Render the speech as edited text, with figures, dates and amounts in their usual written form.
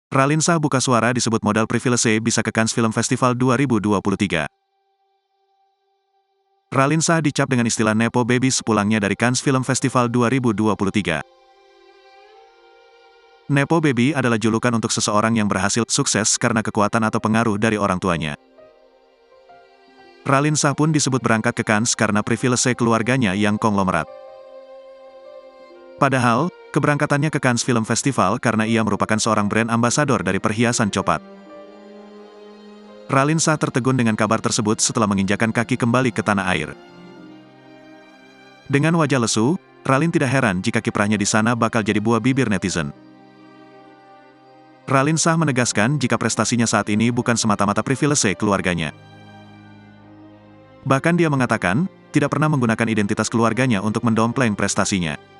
Raline Shah buka suara disebut modal privilege bisa ke Cannes Film Festival 2023. Raline Shah dicap dengan istilah Nepo Baby sepulangnya dari Cannes Film Festival 2023. Nepo Baby adalah julukan untuk seseorang yang berhasil sukses karena kekuatan atau pengaruh dari orang tuanya. Raline Shah pun disebut berangkat ke Cannes karena privilege keluarganya yang konglomerat. Padahal, keberangkatannya ke Cannes Film Festival karena ia merupakan seorang brand ambasador dari perhiasan coklat. Raline Shah tertegun dengan kabar tersebut setelah menginjakan kaki kembali ke tanah air. Dengan wajah lesu, Raline tidak heran jika kiprahnya di sana bakal jadi buah bibir netizen. Raline Shah menegaskan jika prestasinya saat ini bukan semata-mata privilege keluarganya. Bahkan dia mengatakan, tidak pernah menggunakan identitas keluarganya untuk mendompleng prestasinya.